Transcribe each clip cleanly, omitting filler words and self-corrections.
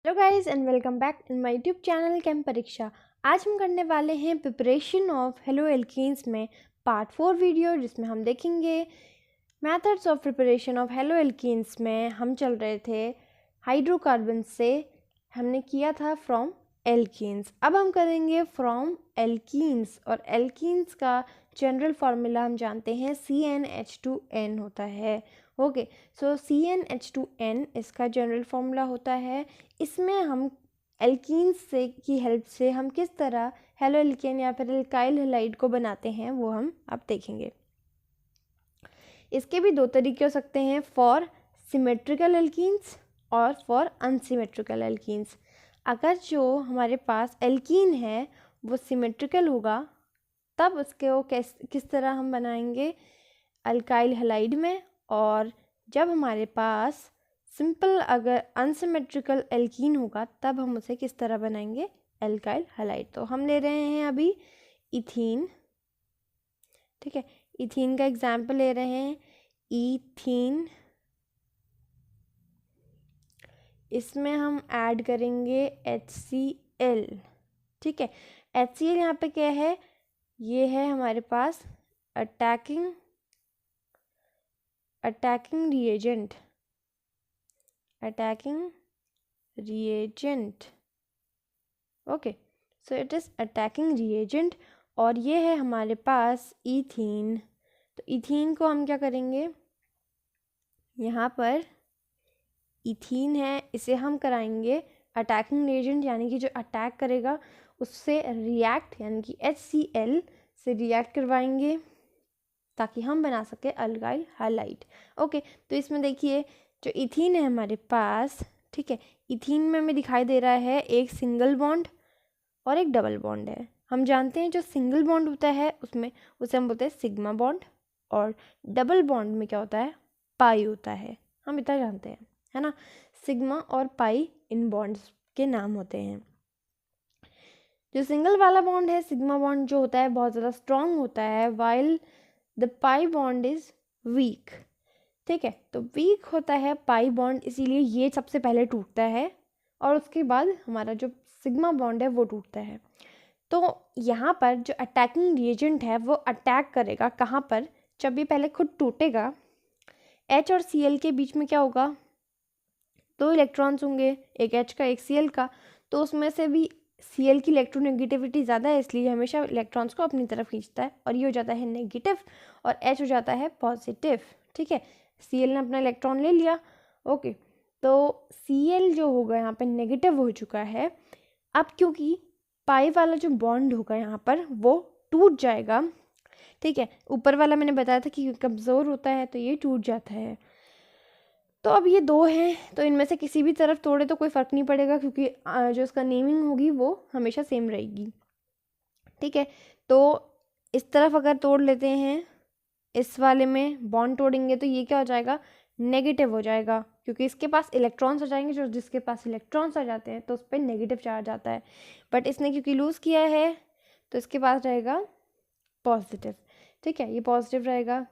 Hello guys and welcome back in my YouTube channel chem परीक्षा। आज हम करने वाले हैं प्रिपरेशन ऑफ हेलो एल्कीन्स में पार्ट 4 वीडियो, जिसमें हम देखेंगे methods of preparation of halo alkenes. में हम चल रहे थे हाइड्रोकार्बन से, हमने किया था फ्रॉम एल्कीन्स। अब हम करेंगे फ्रॉम एल्कीन्स, और एल्कीन्स का जनरल फार्मूला हम जानते हैं CnH2n होता है। ओके, सो CnH2n इसका जनरल फार्मूला होता है। इसमें हम एल्कीन्स से की हेल्प से हम किस तरह हेलो एल्केन या फिर एल्काइल हैलाइड को बनाते हैं वो हम अब देखेंगे। इसके भी दो तरीके हो सकते हैं, फॉर सिमेट्रिकल एल्कीन्स और फॉर अनसिमेट्रिकल एल्कीन्स। अगर जो हमारे पास एल्कीन है वो सिमेट्रिकल होगा, तब उसके वो किस तरह हम बनाएंगे अल्काइल हैलाइड में, और जब हमारे पास सिंपल अगर अनसिमेट्रिकल एल्कीन होगा तब हम उसे किस तरह बनाएंगे एल्काइल हैलाइड। तो हम ले रहे हैं अभी इथीन, ठीक है। इथीन का एग्जाम्पल ले रहे हैं, इथीन। इसमें हम ऐड करेंगे HCl, ठीक है। HCl यहाँ पे क्या है, ये है हमारे पास attacking reagent, okay, so it is attacking reagent. और ये है हमारे पास इथीन। तो इथीन को हम क्या करेंगे, यहाँ पर इथीन है, इसे हम कराएंगे अटैकिंग रिएजेंट, यानी कि जो अटैक करेगा उससे रिएक्ट, यानी कि HCl से रिएक्ट करवाएंगे ताकि हम बना सके अल्काइल हैलाइड। ओके, तो इसमें देखिए जो इथीन है हमारे पास, ठीक है, इथीन में हमें दिखाई दे रहा है एक सिंगल बॉन्ड और एक डबल बॉन्ड है। हम जानते हैं जो सिंगल बॉन्ड होता है उसमें उसे हम बोलते हैं सिग्मा बॉन्ड, और डबल बॉन्ड में क्या होता है, पाई होता है। हम इतना जानते हैं, है ना। सिग्मा और पाई इन बॉन्ड्स के नाम होते हैं। जो सिंगल वाला बॉन्ड है, सिग्मा बॉन्ड जो होता है बहुत ज़्यादा स्ट्रॉन्ग होता है, while the pi bond is weak, ठीक है। तो वीक होता है पाई बॉन्ड, इसीलिए ये सबसे पहले टूटता है और उसके बाद हमारा जो सिग्मा बॉन्ड है वो टूटता है। तो यहाँ पर जो अटैकिंग रिएजेंट है वो अटैक करेगा कहाँ पर, जब ये पहले खुद टूटेगा, H और Cl के बीच में क्या होगा, दो इलेक्ट्रॉन्स होंगे, एक H का एक Cl का। तो उसमें से भी Cl की इलेक्ट्रोनेगेटिविटी ज़्यादा है, इसलिए हमेशा इलेक्ट्रॉन्स को अपनी तरफ खींचता है, और ये हो जाता है नेगेटिव और H हो जाता है पॉजिटिव, ठीक है। Cl ने अपना इलेक्ट्रॉन ले लिया, ओके, तो Cl जो होगा यहाँ पे नेगेटिव हो चुका है। अब क्योंकि पाई वाला जो बॉन्ड होगा यहाँ पर वो टूट जाएगा, ठीक है। ऊपर वाला मैंने बताया था कि कमज़ोर होता है तो ये टूट जाता है। तो अब ये दो हैं, तो इनमें से किसी भी तरफ तोड़े तो कोई फ़र्क नहीं पड़ेगा, क्योंकि जो इसका नेमिंग होगी वो हमेशा सेम रहेगी, ठीक है। तो इस तरफ अगर तोड़ लेते हैं, इस वाले में बॉन्ड तोड़ेंगे तो ये क्या हो जाएगा, नेगेटिव हो जाएगा, क्योंकि इसके पास इलेक्ट्रॉन्स आ जाएंगे, जो जिसके पास इलेक्ट्रॉन्स आ जाते हैं तो उस पर नेगेटिव चार्ज आता है। बट इसने क्योंकि लूज़ किया है तो इसके पास रहेगा पॉजिटिव, ठीक है, ये पॉजिटिव रहेगा।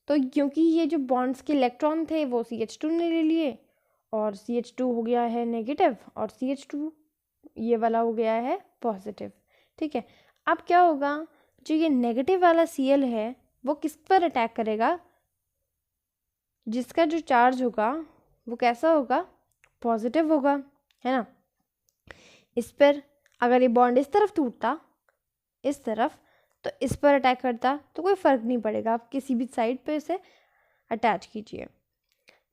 तो क्योंकि ये जो बॉन्ड्स के इलेक्ट्रॉन थे वो CH2 ने ले लिए, और CH2 हो गया है नेगेटिव, और CH2 ये वाला हो गया है पॉजिटिव, ठीक है। अब क्या होगा, जो ये नेगेटिव वाला Cl है वो किस पर अटैक करेगा, जिसका जो चार्ज होगा वो कैसा होगा, पॉजिटिव होगा, है ना। इस पर अगर ये बॉन्ड इस तरफ टूटता, इस तरफ, तो इस पर अटैक करता तो कोई फ़र्क नहीं पड़ेगा, आप किसी भी साइड पे इसे अटैच कीजिए।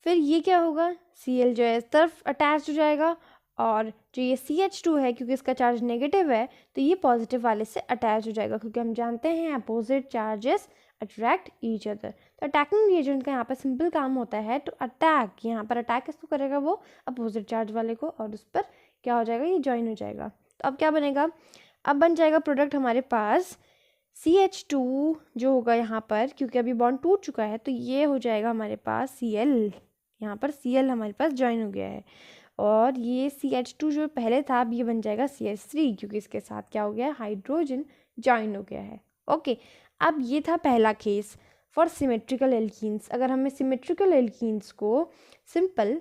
फिर ये क्या होगा, Cl जो है इस तरफ अटैच हो जाएगा, और जो ये CH2 है क्योंकि इसका चार्ज नेगेटिव है तो ये पॉजिटिव वाले से अटैच हो जाएगा, क्योंकि हम जानते हैं opposite charges attract each other. तो अटैकिंग रिएजेंट का यहाँ पर सिंपल काम होता है टू अटैक, यहाँ पर अटैक किसको करेगा, वो अपोजिट चार्ज वाले को, और उस पर क्या हो जाएगा, ये ज्वाइन हो जाएगा। तो अब क्या बनेगा, अब बन जाएगा प्रोडक्ट हमारे पास CH2 जो होगा यहाँ पर, क्योंकि अभी बॉन्ड टूट चुका है तो ये हो जाएगा हमारे पास Cl, यहाँ पर Cl हमारे पास ज्वाइन हो गया है, और ये CH2 जो पहले था अब ये बन जाएगा CH3, क्योंकि इसके साथ क्या हो गया है, हाइड्रोजन ज्वाइन हो गया है। ओके, अब ये था पहला केस फॉर सिमेट्रिकल एल्कीन्स। अगर हमें सिमेट्रिकल एल्कीन्स को सिंपल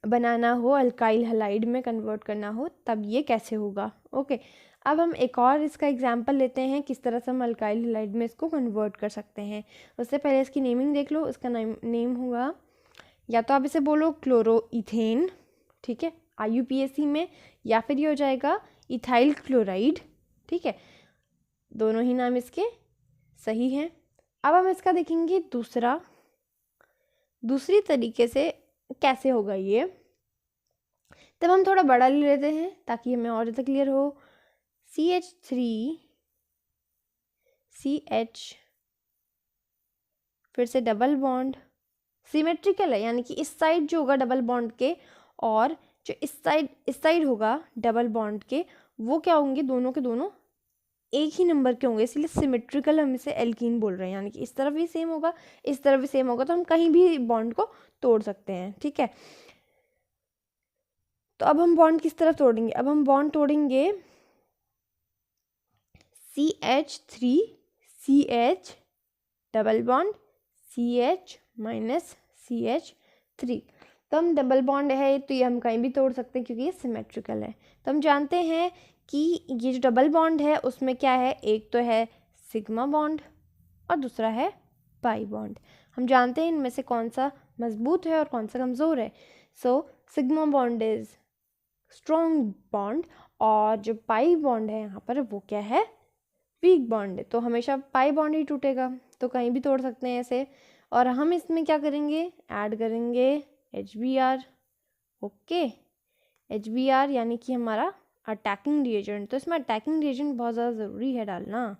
बनाना हो, अल्काइल हलाइड में कन्वर्ट करना हो, तब ये कैसे होगा। ओके, अब हम एक और इसका एग्जांपल लेते हैं किस तरह से हम अल्काइल हलाइड में इसको कन्वर्ट कर सकते हैं। उससे पहले इसकी नेमिंग देख लो। इसका नेम होगा, या तो आप इसे बोलो क्लोरोइथेन, ठीक है, IUPAC में, या फिर ये हो जाएगा इथाइल क्लोराइड, ठीक है, दोनों ही नाम इसके सही हैं। अब हम इसका देखेंगे दूसरी तरीके से कैसे होगा ये। तब हम थोड़ा बड़ा ले लेते हैं ताकि हमें और ज़्यादा क्लियर हो। CH3CH, फिर से डबल बॉन्ड, सिमेट्रिकल है, यानी कि इस साइड जो होगा डबल बॉन्ड के और जो इस साइड होगा डबल बॉन्ड के, वो क्या होंगे, दोनों के दोनों एक ही नंबर के होंगे, इसलिए सिमेट्रिकल हम इसे एल्कीन बोल रहे हैं। यानी कि इस तरफ भी सेम होगा, इस तरफ भी सेम होगा, तो हम कहीं भी बॉन्ड को तोड़ सकते हैं, ठीक है। तो अब हम बॉन्ड किस तरफ तोड़ेंगे, अब हम बॉन्ड तोड़ेंगे CH3CH double bond CH minus CH3। तो हम डबल बॉन्ड है तो ये हम कहीं भी तोड़ सकते हैं क्योंकि ये सिमेट्रिकल है। तो हम जानते हैं कि ये जो डबल बॉन्ड है उसमें क्या है, एक तो है सिग्मा बॉन्ड और दूसरा है पाई बॉन्ड। हम जानते हैं इनमें से कौन सा मजबूत है और कौन सा कमज़ोर है। So sigma bond is strong bond और जो पाई बॉन्ड है यहाँ पर वो क्या है, वीक बॉन्ड है। तो हमेशा पाई बॉन्ड ही टूटेगा, तो कहीं भी तोड़ सकते हैं ऐसे। और हम इसमें क्या करेंगे, ऐड करेंगे HBr। ओके, HBr यानी कि हमारा अटैकिंग रिएजेंट। तो इसमें अटैकिंग रिएजेंट बहुत ज़्यादा ज़रूरी है डालना।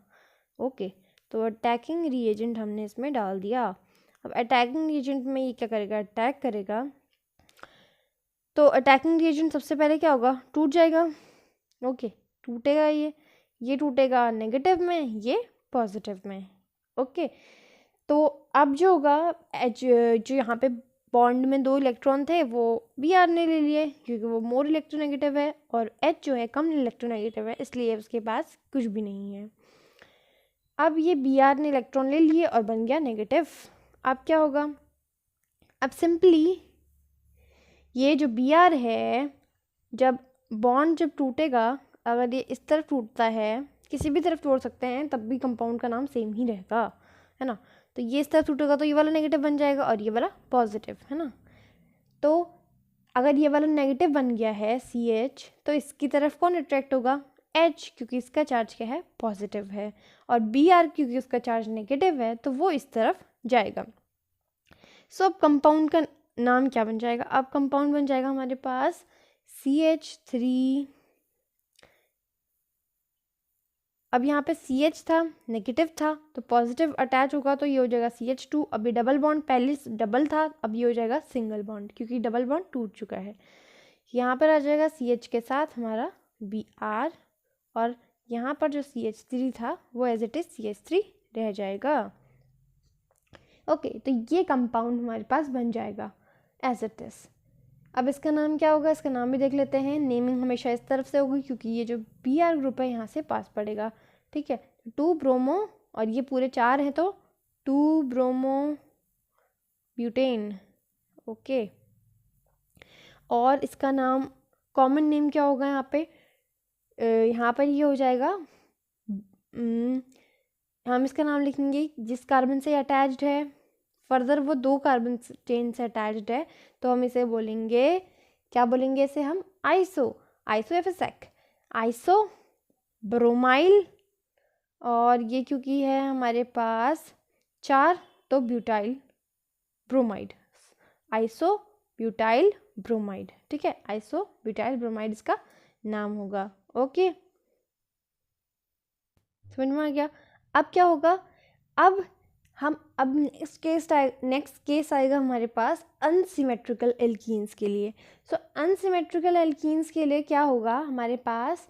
ओके, तो अटैकिंग रिएजेंट हमने इसमें डाल दिया। अब अटैकिंग रिएजेंट में ये क्या करेगा, अटैक करेगा। तो अटैकिंग रिएजेंट सबसे पहले क्या होगा, टूट जाएगा। ओके, टूटेगा, ये टूटेगा नेगेटिव में, ये पॉजिटिव में। ओके, तो अब जो होगा जो यहाँ पे बॉन्ड में 2 इलेक्ट्रॉन थे वो Br ने ले लिए क्योंकि वो मोर इलेक्ट्रोनेगेटिव है, और H जो है कम इलेक्ट्रोनेगेटिव है, इसलिए उसके पास कुछ भी नहीं है। अब ये Br ने इलेक्ट्रॉन ले लिए और बन गया नेगेटिव। अब क्या होगा, अब सिंपली ये जो Br है, जब बॉन्ड जब टूटेगा, अगर ये इस तरफ टूटता है, किसी भी तरफ तोड़ सकते हैं, तब भी कंपाउंड का नाम सेम ही रहेगा, है ना। तो ये इस तरफ टूटेगा तो ये वाला नेगेटिव बन जाएगा और ये वाला पॉजिटिव, है ना। तो अगर ये वाला नेगेटिव बन गया है CH, तो इसकी तरफ कौन अट्रैक्ट होगा, H, क्योंकि इसका चार्ज क्या है, पॉजिटिव है, और Br क्योंकि उसका चार्ज नेगेटिव है तो वो इस तरफ जाएगा। सो अब कंपाउंड का नाम क्या बन जाएगा, अब कंपाउंड बन जाएगा हमारे पास CH3। अब यहाँ पे CH था, नेगेटिव था, तो पॉजिटिव अटैच होगा तो ये हो जाएगा CH2। अभी डबल बॉन्ड पहले डबल था, अब ये हो जाएगा सिंगल बॉन्ड क्योंकि डबल बॉन्ड टूट चुका है। यहाँ पर आ जाएगा CH के साथ हमारा Br, और यहाँ पर जो CH3 था वो एज इट इज CH3 रह जाएगा। ओके, तो ये कंपाउंड हमारे पास बन जाएगा एज इट इज। अब इसका नाम क्या होगा, इसका नाम भी देख लेते हैं। नेमिंग हमेशा इस तरफ से होगी क्योंकि ये जो Br ग्रुप है यहाँ से पास पड़ेगा, ठीक है। 2 ब्रोमो, और ये पूरे 4 हैं तो 2 ब्रोमो ब्यूटेन। ओके, और इसका नाम कॉमन नेम क्या होगा यहाँ पर ये हो जाएगा, हम इसका नाम लिखेंगे जिस कार्बन से अटैच्ड है। फर्दर वो 2 कार्बन चेन से अटैच्ड है तो हम इसे बोलेंगे, क्या बोलेंगे इसे हम, आइसो या फिर सेक, आइसो ब्रोमाइल। और ये क्योंकि है हमारे पास 4 तो butyl bromide, iso butyl bromide, ठीक है, आइसो ब्यूटाइल ब्रोमाइड इसका नाम होगा। ओके, समझ में आ गया। अब क्या होगा, अब नेक्स्ट केस आएगा हमारे पास अनसिमेट्रिकल एल्कीन्स के लिए। सो अनसिमेट्रिकल एल्कीन्स के लिए क्या होगा हमारे पास,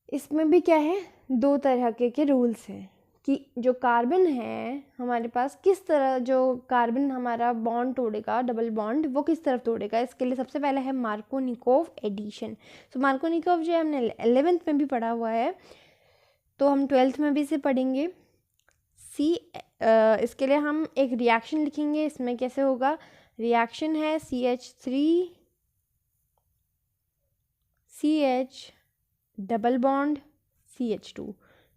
इसमें भी क्या है, 2 तरह के रूल्स हैं कि जो कार्बन है हमारे पास, किस तरह जो कार्बन हमारा बॉन्ड तोड़ेगा, डबल बॉन्ड, वो किस तरफ तोड़ेगा। इसके लिए सबसे पहले है मार्कोनिकोव एडिशन। सो मार्कोनिकोव जो है हमने 11th में भी पढ़ा हुआ है, तो हम 12th में भी इसे पढ़ेंगे। इसके लिए हम एक रिएक्शन लिखेंगे, इसमें कैसे होगा, रिएक्शन है CH3 CH double bond CH2।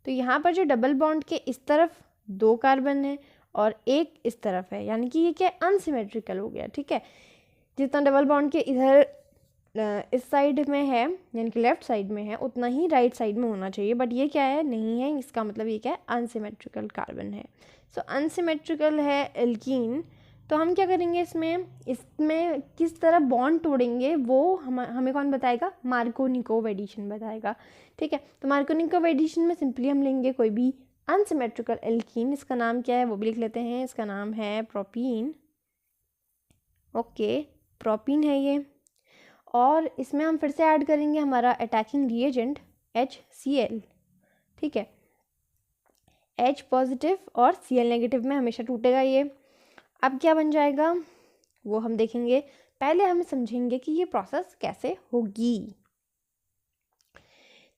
तो यहाँ पर जो डबल बॉन्ड के इस तरफ 2 कार्बन है और एक इस तरफ है, यानी कि ये क्या अनसिमेट्रिकल हो गया, ठीक है। जितना डबल बॉन्ड के इधर इस साइड में है, यानी कि लेफ्ट साइड में है, उतना ही राइट साइड में होना चाहिए, बट ये क्या है, नहीं है। इसका मतलब ये क्या है, अनसिमेट्रिकल कार्बन है। सो अनसिमेट्रिकल है एल्कीन। तो हम क्या करेंगे, इसमें किस तरह बॉन्ड तोड़ेंगे वो हमें कौन बताएगा, मार्कोनिकोव एडिशन बताएगा, ठीक है। तो मार्कोनिकोव एडिशन में सिंपली हम लेंगे कोई भी अनसिमेट्रिकल एल्कीन, इसका नाम क्या है वो भी लिख लेते हैं, इसका नाम है प्रोपीन। ओके, प्रोपीन है ये। और इसमें हम फिर से ऐड करेंगे हमारा अटैकिंग रिएजेंट HCl, ठीक है। H पॉजिटिव और Cl नेगेटिव में हमेशा टूटेगा ये। अब क्या बन जाएगा वो हम देखेंगे, पहले हम समझेंगे कि ये प्रोसेस कैसे होगी।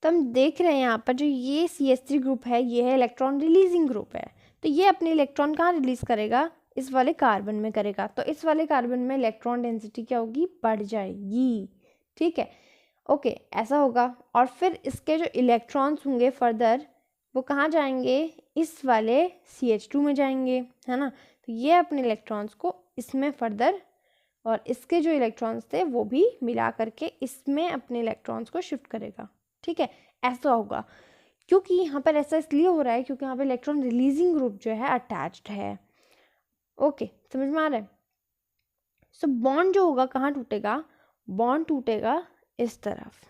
तो हम देख रहे हैं यहाँ पर जो ये CH3 ग्रुप है, ये है इलेक्ट्रॉन रिलीजिंग ग्रुप है। तो ये अपने इलेक्ट्रॉन कहाँ रिलीज करेगा, इस वाले कार्बन में करेगा। तो इस वाले कार्बन में इलेक्ट्रॉन डेंसिटी क्या होगी, बढ़ जाएगी, ठीक है। ओके, ऐसा होगा। और फिर इसके जो इलेक्ट्रॉन्स होंगे फर्दर वो कहाँ जाएंगे, इस वाले CH2 में जाएंगे, है ना। तो ये अपने इलेक्ट्रॉन्स को इसमें फर्दर, और इसके जो इलेक्ट्रॉन्स थे वो भी मिला करके इसमें अपने इलेक्ट्रॉन्स को शिफ्ट करेगा, ठीक है। ऐसा होगा क्योंकि यहाँ पर ऐसा इसलिए हो रहा है क्योंकि यहाँ पर इलेक्ट्रॉन रिलीजिंग ग्रुप जो है अटैच्ड है। ओके, समझ में आ रहा है। सो बॉन्ड जो होगा कहाँ टूटेगा, बॉन्ड टूटेगा इस तरफ,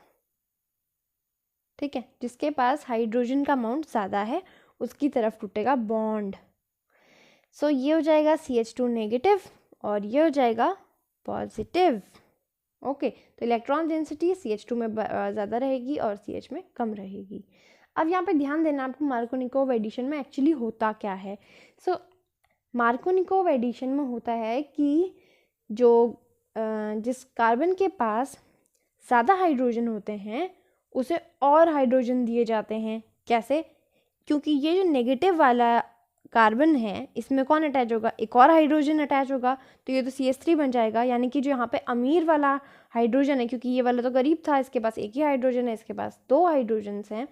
ठीक है। जिसके पास हाइड्रोजन का अमाउंट ज़्यादा है उसकी तरफ टूटेगा बॉन्ड। सो ये हो जाएगा CH2 नेगेटिव और ये हो जाएगा पॉजिटिव। ओके, तो इलेक्ट्रॉन डेंसिटी CH2 में ज़्यादा रहेगी और CH में कम रहेगी। अब यहाँ पे ध्यान देना आपको, मार्कोनिकोव एडिशन में एक्चुअली होता क्या है। सो मार्कोनिकोव एडिशन में होता है कि जिस कार्बन के पास ज़्यादा हाइड्रोजन होते हैं उसे और हाइड्रोजन दिए जाते हैं। कैसे, क्योंकि ये जो नेगेटिव वाला कार्बन है इसमें कौन अटैच होगा, एक और हाइड्रोजन अटैच होगा, तो ये तो CH3 बन जाएगा। यानी कि जो यहाँ पे अमीर वाला हाइड्रोजन है, क्योंकि ये वाला तो गरीब था, इसके पास एक ही हाइड्रोजन है, इसके पास 2 हाइड्रोजन्स हैं।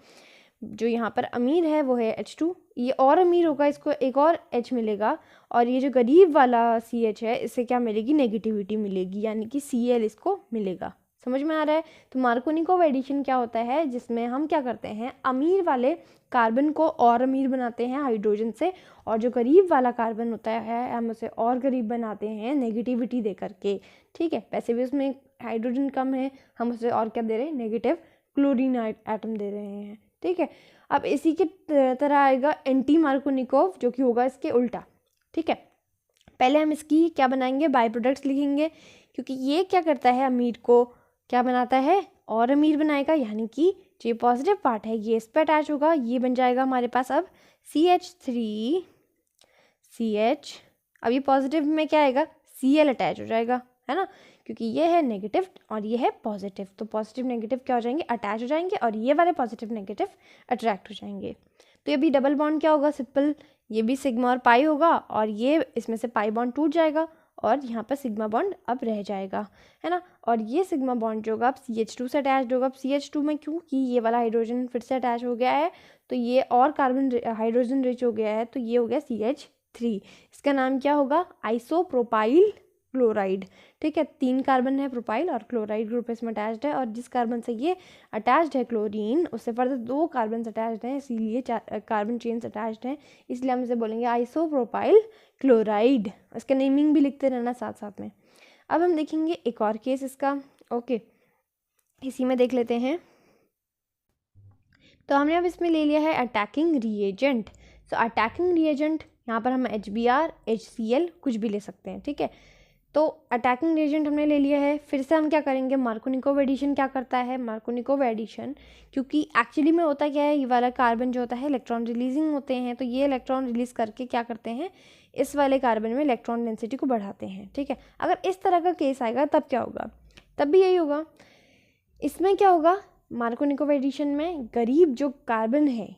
जो यहाँ पर अमीर है वो है H2, ये और अमीर होगा, इसको एक और H मिलेगा। और ये जो गरीब वाला CH है इससे क्या मिलेगी, नेगेटिविटी मिलेगी, यानी कि Cl इसको मिलेगा। समझ में आ रहा है। तो मार्कोनिकोव एडिशन क्या होता है, जिसमें हम क्या करते हैं, अमीर वाले कार्बन को और अमीर बनाते हैं हाइड्रोजन से, और जो गरीब वाला कार्बन होता है हम उसे और गरीब बनाते हैं नेगेटिविटी दे करके, ठीक है। वैसे भी उसमें हाइड्रोजन कम है, हम उसे और क्या दे रहे हैं, नेगेटिव क्लोरीन एटम दे रहे हैं, ठीक है। अब इसी के तरह आएगा एंटी मार्कोनिकोव, जो कि होगा इसके उल्टा, ठीक है। पहले हम इसकी क्या बनाएंगे, बाय प्रोडक्ट्स लिखेंगे, क्योंकि ये क्या करता है, अमीर को क्या बनाता है, और अमीर बनाएगा। यानी कि जो पॉजिटिव पार्ट है ये इस पर अटैच होगा, ये बन जाएगा हमारे पास अब CH3 CH। अब ये पॉजिटिव में क्या आएगा, Cl अटैच हो जाएगा, है ना, क्योंकि ये है नेगेटिव और ये है पॉजिटिव। तो पॉजिटिव नेगेटिव क्या हो जाएंगे, अटैच हो जाएंगे, और ये वाले पॉजिटिव नेगेटिव अट्रैक्ट हो जाएंगे। तो ये भी डबल बॉन्ड क्या होगा, सिंपल, ये भी सिग्मा और पाई होगा, और ये इसमें से पाई बॉन्ड टूट जाएगा और यहाँ पर सिग्मा बॉन्ड अब रह जाएगा, है ना। और ये सिग्मा बॉन्ड जो होगा अब CH2 से अटैच होगा। अब CH2 में क्योंकि ये वाला हाइड्रोजन फिर से अटैच हो गया है, तो ये और कार्बन हाइड्रोजन रिच हो गया है, तो ये हो गया CH3। इसका नाम क्या होगा, आइसोप्रोपाइल क्लोराइड, ठीक है। 3 कार्बन है प्रोपाइल और क्लोराइड ग्रुप इसमें अटैच्ड है, और जिस कार्बन से ये अटैच्ड है क्लोरीन, उससे फर्दर 2 कार्बन अटैच्ड हैं, इसीलिए कार्बन चेन्स अटैच्ड हैं, इसलिए हम इसे बोलेंगे आइसोप्रोपाइल क्लोराइड। इसका नेमिंग भी लिखते रहना साथ साथ में। अब हम देखेंगे एक और केस इसका, ओके, इसी में देख लेते हैं। तो हमने अब इसमें ले लिया है अटैकिंग रिएजेंट। सो अटैकिंग रिएजेंट यहाँ पर हम HBr HCl कुछ भी ले सकते हैं, ठीक है। तो अटैकिंग रिएजेंट हमने ले लिया है। फिर से हम क्या करेंगे, मार्कोनिकोव एडिशन क्या करता है, मार्कोनिकोव एडिशन, क्योंकि एक्चुअली में होता क्या है, ये वाला कार्बन जो होता है इलेक्ट्रॉन रिलीजिंग होते हैं, तो ये इलेक्ट्रॉन रिलीज करके क्या करते हैं, इस वाले कार्बन में इलेक्ट्रॉन डेंसिटी को बढ़ाते हैं, ठीक है। अगर इस तरह का केस आएगा तब क्या होगा, तब भी यही होगा। इसमें क्या होगा, मार्कोनिकोव एडिशन में गरीब जो कार्बन है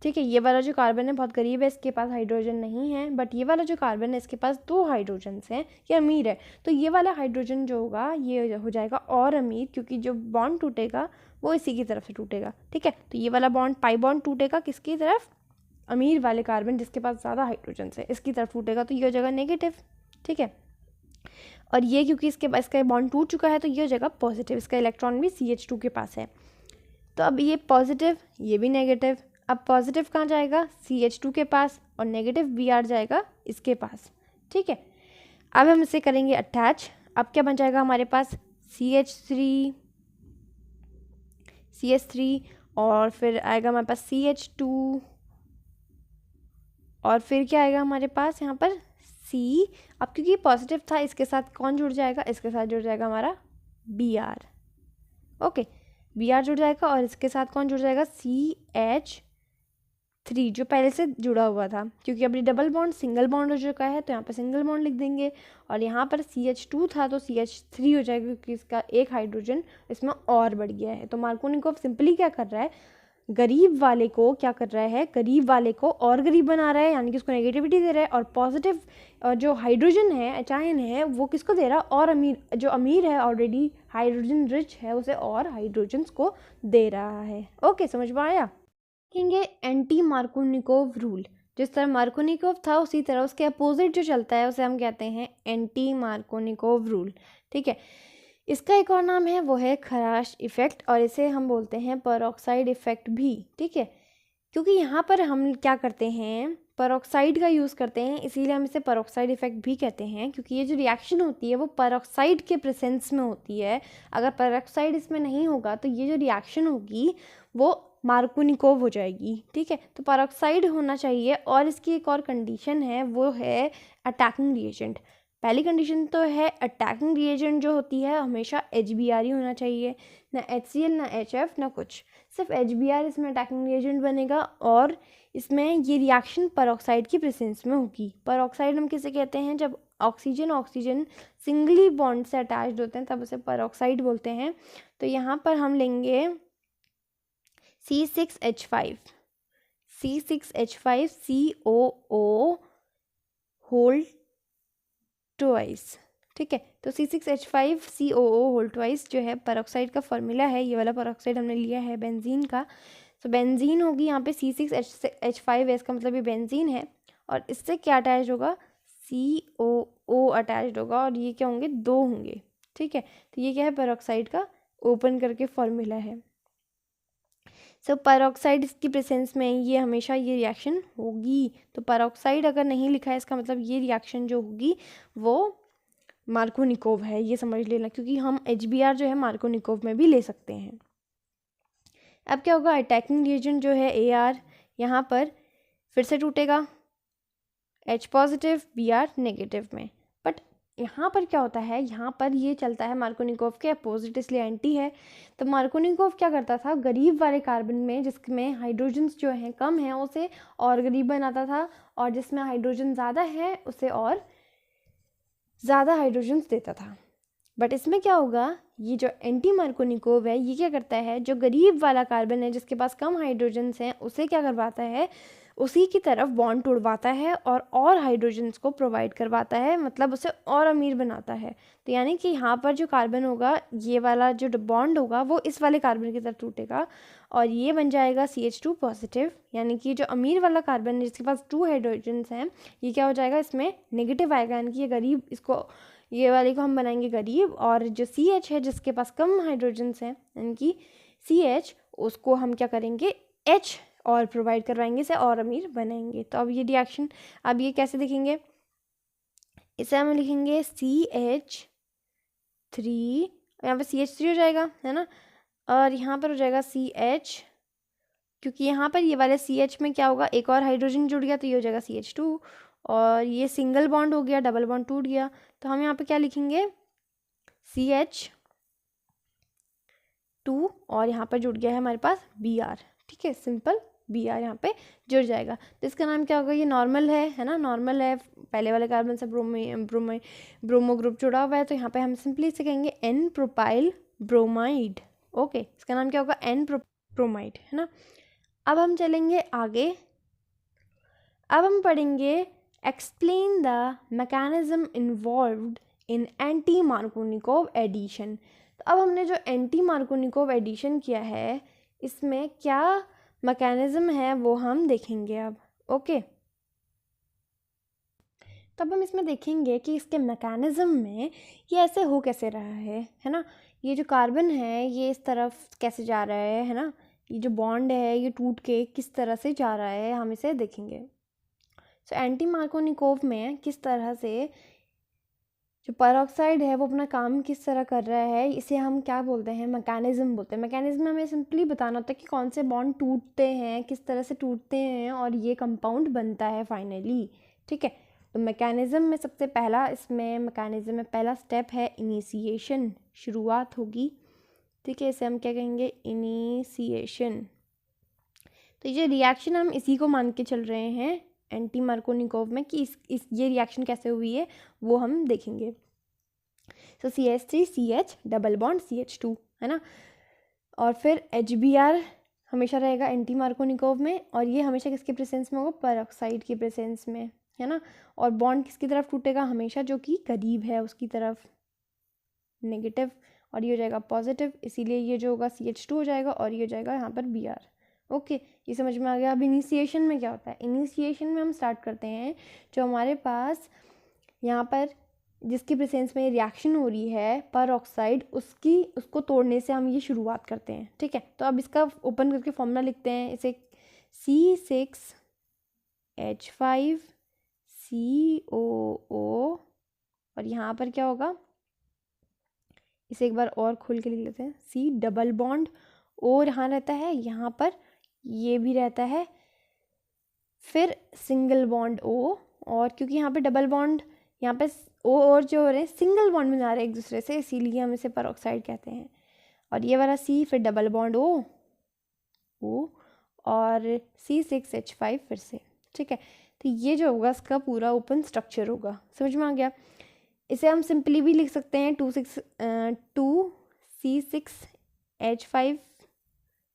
ठीक है। ये वाला जो कार्बन है बहुत करीब है, इसके पास हाइड्रोजन नहीं है, बट ये वाला जो कार्बन है इसके पास 2 हाइड्रोजन्स हैं, ये अमीर है। तो ये वाला हाइड्रोजन जो होगा ये हो जाएगा और अमीर, क्योंकि जो बॉन्ड टूटेगा वो इसी की तरफ से टूटेगा। ठीक है, तो ये वाला बॉन्ड पाई बॉन्ड टूटेगा किसकी तरफ, अमीर वाले कार्बन जिसके पास ज़्यादा हाइड्रोजन्स है, इसकी तरफ टूटेगा, तो ये हो जाएगा नेगेटिव। ठीक है, और ये क्योंकि इसका बॉन्ड टूट चुका है तो ये हो जाएगा पॉजिटिव, इसका इलेक्ट्रॉन भी CH2 के पास है। तो अब ये पॉजिटिव, ये भी नेगेटिव। अब पॉजिटिव कहाँ जाएगा, CH2 के पास, और नेगेटिव Br जाएगा इसके पास। ठीक है, अब हम इसे करेंगे अटैच। अब क्या बन जाएगा हमारे पास, CH3 और फिर आएगा हमारे पास CH2, और फिर क्या आएगा हमारे पास यहाँ पर C। अब क्योंकि पॉजिटिव था, इसके साथ कौन जुड़ जाएगा, इसके साथ जुड़ जाएगा हमारा Br। ओके, Br जुड़ जाएगा, और इसके साथ कौन जुड़ जाएगा, CH3 जो पहले से जुड़ा हुआ था, क्योंकि अभी डबल बॉन्ड सिंगल बॉन्ड हो चुका है तो यहाँ पर सिंगल बॉन्ड लिख देंगे, और यहाँ पर CH2 था तो CH3 हो जाएगा, क्योंकि इसका एक हाइड्रोजन इसमें और बढ़ गया है। तो मार्कोनिकोव सिंपली क्या कर रहा है, गरीब वाले को क्या कर रहा है, गरीब वाले को और गरीब बना रहा है, यानी कि उसको नेगेटिविटी दे रहा है, और पॉजिटिव जो हाइड्रोजन है, एचायन है, वो किसको दे रहा है, और अमीर, जो अमीर है ऑलरेडी हाइड्रोजन रिच है उसे और हाइड्रोजन्स को दे रहा है। ओके, समझ में आया। देखेंगे एंटी मार्कोनिकोव रूल। जिस तरह मार्कोनिकोव था उसी तरह उसके अपोजिट जो चलता है उसे हम कहते हैं एंटी मार्कोनिकोव रूल। ठीक है, इसका एक और नाम है वो है खराश इफ़ेक्ट, और इसे हम बोलते हैं पेरोक्साइड इफ़ेक्ट भी। ठीक है, क्योंकि यहाँ पर हम क्या करते हैं, पेरोक्साइड का यूज़ करते हैं, इसीलिए हम इसे पेरोक्साइड इफ़ेक्ट भी कहते हैं, क्योंकि ये जो रिएक्शन होती है वो पेरोक्साइड के प्रेजेंस में होती है। अगर पेरोक्साइड इसमें नहीं होगा तो ये जो रिएक्शन होगी वो मार्कोनिकोव हो जाएगी। ठीक है, तो पेरोक्साइड होना चाहिए, और इसकी एक और कंडीशन है वो है अटैकिंग रिएजेंट। पहली कंडीशन तो है अटैकिंग रिएजेंट जो होती है हमेशा HBr ही होना चाहिए, ना HCl ना HF ना कुछ, सिर्फ HBr इसमें अटैकिंग रिएजेंट बनेगा, और इसमें ये रिएक्शन पेरोक्साइड की प्रेजेंस में होगी। पेरोक्साइड हम किसे कहते हैं, जब ऑक्सीजन सिंगली बॉन्ड से अटैच्ड होते हैं तब उसे पेरोक्साइड बोलते हैं। तो यहाँ पर हम लेंगे C6H5 COO होल ट्वाइस। ठीक है, तो C6H5 COO होल ट्वाइस जो है पेरोक्साइड का फॉर्मूला है, ये वाला पेरोक्साइड हमने लिया है बेंजीन का। तो बेंजीन होगी यहाँ पे C6H5, इसका मतलब ये बेंजीन है, और इससे क्या अटैच होगा, COO अटैच्ड होगा, और ये क्या होंगे, 2 होंगे। ठीक है, तो ये क्या है, पेरोक्साइड का ओपन करके फॉर्मूला है। सो पेरोक्साइड की प्रेजेंस में ये हमेशा ये रिएक्शन होगी। तो पेरोक्साइड अगर नहीं लिखा है इसका मतलब ये रिएक्शन जो होगी वो मार्कोनिकोव है, ये समझ लेना, क्योंकि हम HBr जो है मार्कोनिकोव में भी ले सकते हैं। अब क्या होगा, अटैकिंग रिएजेंट जो है AR यहाँ पर फिर से टूटेगा H पॉजिटिव Br नेगेटिव में, बट यहाँ पर क्या होता है, यहाँ पर ये चलता है मार्कोनिकोव के अपोजिट, इसलिए एंटी है। तो मार्कोनिकोव क्या करता था, गरीब वाले कार्बन में जिसमें हाइड्रोजन्स जो हैं कम हैं उसे और गरीब बनाता था, और जिसमें हाइड्रोजन ज़्यादा है उसे और ज़्यादा हाइड्रोजन्स देता था। बट इसमें क्या होगा, ये जो एंटी मार्कोनिकोव है ये क्या करता है, जो गरीब वाला कार्बन है जिसके पास कम हाइड्रोजन्स हैं उसे क्या करवाता है, उसी की तरफ बॉन्ड तोड़वाता है और हाइड्रोजन्स को प्रोवाइड करवाता है, मतलब उसे और अमीर बनाता है। तो यानी कि यहाँ पर जो कार्बन होगा, ये वाला जो बॉन्ड होगा वो इस वाले कार्बन की तरफ टूटेगा, और ये बन जाएगा CH2 पॉजिटिव, यानी कि जो अमीर वाला कार्बन है जिसके पास 2 हाइड्रोजन्स हैं ये क्या हो जाएगा, इसमें नेगेटिव आएगा, यानी कि ये गरीब, इसको ये वाले को हम बनाएंगे गरीब, और जो CH है जिसके पास कम हाइड्रोजन्स हैं यानी कि CH, उसको हम क्या करेंगे, H और प्रोवाइड करवाएंगे, इसे और अमीर बनाएंगे। तो अब ये रिएक्शन, अब ये कैसे लिखेंगे, इसे हम लिखेंगे CH3, यहाँ पे CH3 हो जाएगा, है ना, और यहाँ पर हो जाएगा CH, क्योंकि यहाँ पर ये वाले CH में क्या होगा, एक और हाइड्रोजन जुड़ गया तो ये हो जाएगा CH2, और ये सिंगल बॉन्ड हो गया, डबल बॉन्ड टूट गया, तो हम यहाँ पे क्या लिखेंगे, CH2, और यहाँ पर जुड़ गया है हमारे पास Br। ठीक है, सिंपल Br यहाँ पे जुड़ जाएगा। तो इसका नाम क्या होगा, ये नॉर्मल है ना, नॉर्मल है, पहले वाले कार्बन से ब्रोमो ग्रुप जुड़ा हुआ है, तो यहाँ पे हम सिंपली इसे कहेंगे N प्रोपाइल ब्रोमाइड। ओके, इसका नाम क्या होगा, N ब्रोमाइड, है ना। अब हम चलेंगे आगे। अब हम पढ़ेंगे explain the mechanism involved in anti Markovnikov addition. तो अब हमने जो एंटी मार्कोनिकोव एडिशन किया है इसमें क्या मैकेनिज्म है वो हम देखेंगे अब। ओके, तब हम इसमें देखेंगे कि इसके मैकेनिज्म में ये ऐसे हो कैसे रहा है ना। ये जो कार्बन है ये इस तरफ कैसे जा रहा है ना। ये जो बॉन्ड है ये टूट के किस तरह से जा रहा है हम इसे देखेंगे। सो एंटी मार्कोनिकोव में किस तरह से जो पेरोक्साइड है वो अपना काम किस तरह कर रहा है, इसे हम क्या बोलते हैं, मैकेनिज्म बोलते हैं। मैकेनिज्म में हमें सिंपली बताना होता है कि कौन से बॉन्ड टूटते हैं, किस तरह से टूटते हैं और ये कंपाउंड बनता है फाइनली। ठीक है, तो मैकेनिज्म में सबसे पहला इसमें मैकेनिज्म में पहला स्टेप है इनिशिएशन, शुरुआत होगी। ठीक है, इसे हम क्या कहेंगे, इनिशिएशन। तो ये रिएक्शन हम इसी को मान के चल रहे हैं एंटी मार्कोनिकोव में कि ये रिएक्शन कैसे हुई है वो हम देखेंगे। सो CH3CH डबल बॉन्ड CH2 है ना, और फिर HBr हमेशा रहेगा एंटी मार्कोनिकोव में, और ये हमेशा किसके प्रेजेंस में होगा, पेरोक्साइड के प्रेजेंस में है ना। और बॉन्ड किसकी तरफ टूटेगा, हमेशा जो कि करीब है उसकी तरफ, नेगेटिव, और ये हो जाएगा पॉजिटिव, इसीलिए ये जो होगा CH2 हो जाएगा और ये हो जाएगा यहाँ पर Br। ओके, ये समझ में आ गया। अब इनिशिएशन में क्या होता है, इनिशिएशन में हम स्टार्ट करते हैं जो हमारे पास यहाँ पर जिसकी प्रेजेंस में रिएक्शन हो रही है पेरोक्साइड, उसको तोड़ने से हम ये शुरुआत करते हैं। ठीक है, तो अब इसका ओपन करके फॉर्मूला लिखते हैं, इसे C6H5COO, और यहाँ पर क्या होगा, इसे एक बार और खोल के लिख लेते हैं, C डबल बॉन्ड O यहाँ रहता है, यहाँ पर ये भी रहता है, फिर सिंगल बॉन्ड O, और क्योंकि यहाँ पे डबल बॉन्ड, यहाँ पे O और जो हो रहे हैं सिंगल बॉन्ड बना रहे हैं एक दूसरे से, इसीलिए हम इसे पेरोक्साइड कहते हैं। और ये वाला C फिर डबल बॉन्ड O और C6H5 फिर से। ठीक है, तो ये जो होगा इसका पूरा ओपन स्ट्रक्चर होगा, समझ में आ गया। इसे हम सिंपली भी लिख सकते हैं 2C6H5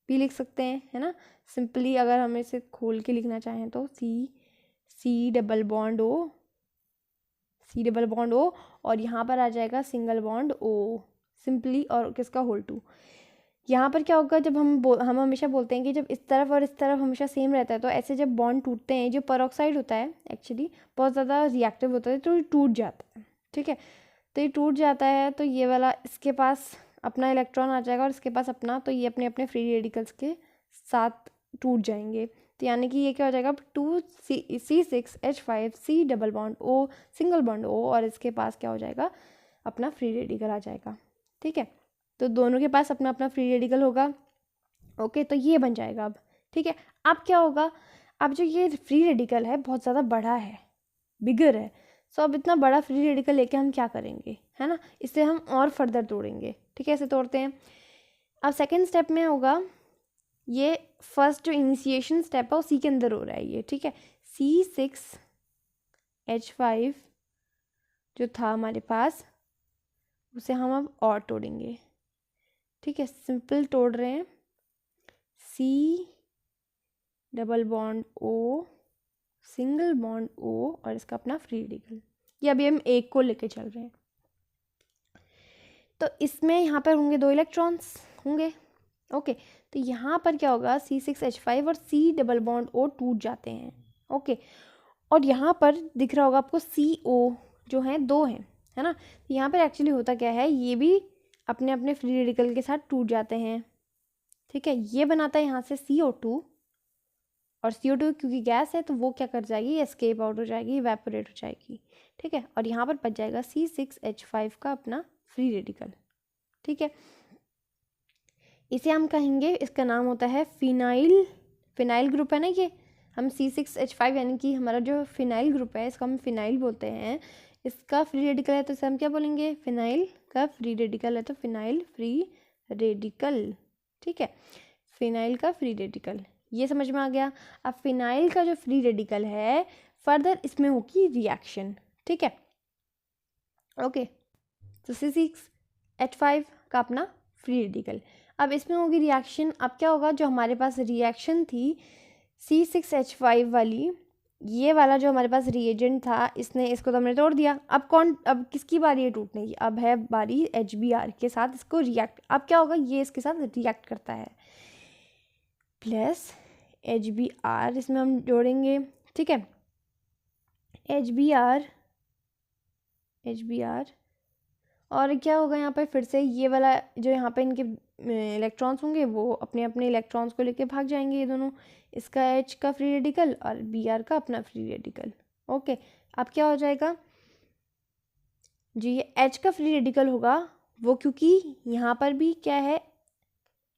भी लिख सकते हैं, है ना। सिंपली अगर हम इसे खोल के लिखना चाहें तो C डबल बॉन्ड O और यहाँ पर आ जाएगा सिंगल बॉन्ड O सिंपली, और किसका होल 2। यहाँ पर क्या होगा, जब हम हमेशा बोलते हैं कि जब इस तरफ और इस तरफ हमेशा सेम रहता है, तो ऐसे जब बॉन्ड टूटते हैं, जो पेरोक्साइड होता है एक्चुअली बहुत ज़्यादा रिएक्टिव होता है, तो ये टूट जाता है। ठीक है, तो ये टूट जाता है, तो ये वाला इसके पास अपना इलेक्ट्रॉन आ जाएगा और इसके पास अपना, तो ये अपने अपने फ्री रेडिकल्स के साथ टूट जाएंगे। तो यानी कि ये क्या हो जाएगा, 2C6H5C double bond O single bond O, और इसके पास क्या हो जाएगा, अपना फ्री रेडिकल आ जाएगा। ठीक है, तो दोनों के पास अपना अपना फ्री रेडिकल होगा। ओके, तो ये बन जाएगा अब। ठीक है, अब क्या होगा, अब जो ये फ्री रेडिकल है बहुत ज़्यादा बड़ा है, बिगर है। सो अब इतना बड़ा फ्री रेडिकल लेके हम क्या करेंगे, है ना, इसे हम और फर्दर तोड़ेंगे। ठीक है, ऐसे तोड़ते हैं। अब सेकेंड स्टेप में होगा, ये फर्स्ट जो इनिशिएशन स्टेप है उसी के अंदर हो रहा है ये। ठीक है, C6H5 जो था हमारे पास, उसे हम अब और तोड़ेंगे। ठीक है, सिंपल तोड़ रहे हैं, C double bond O single bond O और इसका अपना फ्री रेडिकल। ये अभी हम एक को लेके चल रहे हैं, तो इसमें यहाँ पर होंगे 2 इलेक्ट्रॉन्स होंगे। ओके, तो यहाँ पर क्या होगा, C6H5 और C डबल बॉन्ड O टूट जाते हैं। ओके, और यहाँ पर दिख रहा होगा आपको CO जो है 2 हैं, है ना। तो यहाँ पर एक्चुअली होता क्या है, ये भी अपने अपने फ्री रेडिकल के साथ टूट जाते हैं। ठीक है, ये बनाता है यहाँ से CO2, और CO2 क्योंकि गैस है तो वो क्या कर जाएगी, एस्केप आउट हो जाएगी, इवेपोरेट हो जाएगी। ठीक है, और यहाँ पर बच जाएगा C6H5 का अपना फ्री रेडिकल। ठीक है, इसे हम कहेंगे, इसका नाम होता है फिनाइल ग्रुप है ना ये। हम C6H5 यानी कि हमारा जो फिनाइल ग्रुप है इसका हम फिनाइल बोलते हैं। इसका फ्री रेडिकल है तो इसे हम क्या बोलेंगे, फिनाइल का फ्री रेडिकल है तो फिनाइल फ्री रेडिकल। ठीक है, फिनाइल का फ्री रेडिकल, ये समझ में आ गया। अब फिनाइल का जो फ्री रेडिकल है फर्दर इसमें होगी रिएक्शन। ठीक है, ओके, तो C6H5 का अपना फ्री रेडिकल। अब इसमें होगी रिएक्शन। अब क्या होगा, जो हमारे पास रिएक्शन थी C6H5 वाली, ये वाला जो हमारे पास रिएजेंट था, इसने इसको तो हमने तोड़ दिया। अब किसकी बारी है टूटने की? अब है बारी HBr के साथ इसको रिएक्ट। अब क्या होगा, ये इसके साथ रिएक्ट करता है, प्लस HBr इसमें हम जोड़ेंगे, ठीक है। HBr और क्या होगा यहाँ पर, फिर से ये वाला जो यहाँ पे इनके इलेक्ट्रॉन्स होंगे वो अपने अपने इलेक्ट्रॉन्स को लेके भाग जाएंगे ये दोनों, इसका H का फ्री रेडिकल और Br का अपना फ्री रेडिकल। ओके, अब क्या हो जाएगा जी, ये H का फ्री रेडिकल होगा वो, क्योंकि यहाँ पर भी क्या है,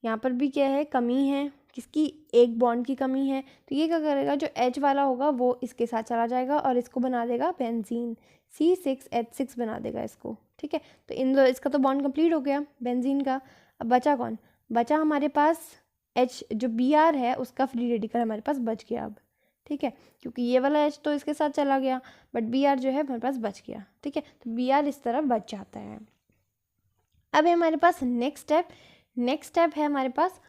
यहाँ पर भी क्या है, कमी है किसकी, एक बॉन्ड की कमी है। तो ये क्या करेगा, जो H वाला होगा वो इसके साथ चला जाएगा और इसको बना देगा बेंजीन, C6H6 बना देगा इसको, ठीक है। तो इन दो, इसका तो बॉन्ड कंप्लीट हो गया बेंजीन का। अब बचा कौन, बचा हमारे पास H, जो Br है उसका फ्री रेडिकल हमारे पास बच गया अब, ठीक है, क्योंकि ये वाला H तो इसके साथ चला गया, बट Br जो है हमारे पास बच गया, ठीक है। तो Br इस तरफ बच जाता है। अब है हमारे पास नेक्स्ट स्टेप है हमारे पास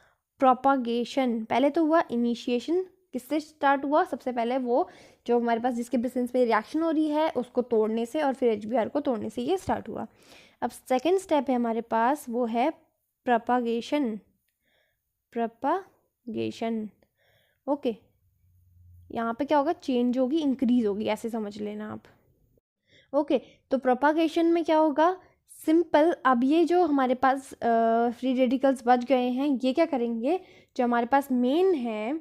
प्रोपागेशन। पहले तो हुआ इनिशिएशन, किससे स्टार्ट हुआ, सबसे पहले वो जो हमारे पास जिसके प्रेजेंस में रिएक्शन हो रही है उसको तोड़ने से, और फिर HBr को तोड़ने से ये स्टार्ट हुआ। अब सेकंड स्टेप है हमारे पास, वो है प्रोपागेशन। ओके, यहाँ पे क्या होगा, चेंज होगी, इंक्रीज होगी, ऐसे समझ लेना आप। ओके, तो प्रोपागेशन में क्या होगा, सिंपल। अब ये जो हमारे पास फ्री रेडिकल्स बच गए हैं, ये क्या करेंगे, जो हमारे पास मेन है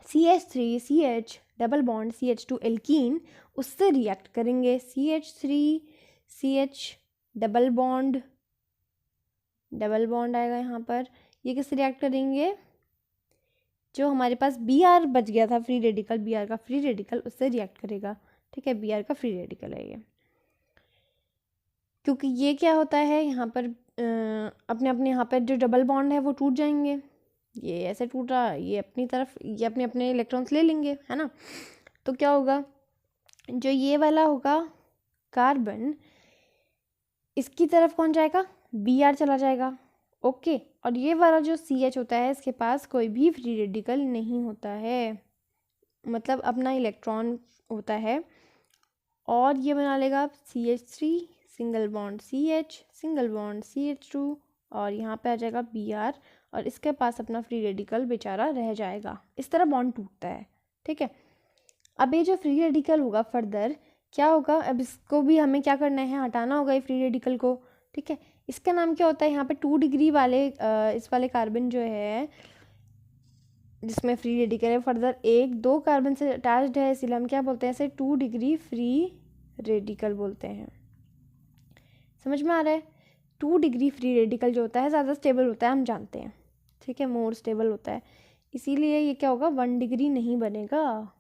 CH3CH double bond CH2 alkene, उससे रिएक्ट करेंगे। CH3CH डबल बॉन्ड आएगा यहाँ पर, ये किससे रिएक्ट करेंगे, जो हमारे पास Br बच गया था फ्री रेडिकल, Br का फ्री रेडिकल उससे रिएक्ट करेगा, ठीक है। Br का फ्री रेडिकल है ये, क्योंकि ये क्या होता है यहाँ पर अपने अपने यहाँ पर जो डबल बॉन्ड है वो टूट जाएंगे, ये ऐसे टूटा, ये अपनी तरफ, ये अपने अपने इलेक्ट्रॉन्स ले लेंगे, है ना। तो क्या होगा, जो ये वाला होगा कार्बन, इसकी तरफ कौन जाएगा, Br चला जाएगा, ओके। और ये वाला जो CH होता है, इसके पास कोई भी फ्री रेडिकल नहीं होता है, मतलब अपना इलेक्ट्रॉन होता है, और ये बना लेगा CH3 single bond CH single bond CH2, और यहाँ पे आ जाएगा Br, और इसके पास अपना फ्री रेडिकल बेचारा रह जाएगा। इस तरह बॉन्ड टूटता है, ठीक है। अब ये जो फ्री रेडिकल होगा फर्दर क्या होगा, अब इसको भी हमें क्या करना है, हटाना होगा ये फ्री रेडिकल को, ठीक है। इसका नाम क्या होता है, यहाँ पे 2 डिग्री वाले इस वाले कार्बन जो है जिसमें फ्री रेडिकल है, फर्दर 1-2 कार्बन से अटैच्ड है, इसलिए हम क्या बोलते हैं, इसे 2 डिग्री फ्री रेडिकल बोलते हैं। समझ में आ रहा है, 2 डिग्री फ्री रेडिकल जो होता है ज़्यादा स्टेबल होता है, हम जानते हैं, ठीक है, मोर स्टेबल होता है, इसीलिए ये क्या होगा, 1 डिग्री नहीं बनेगा।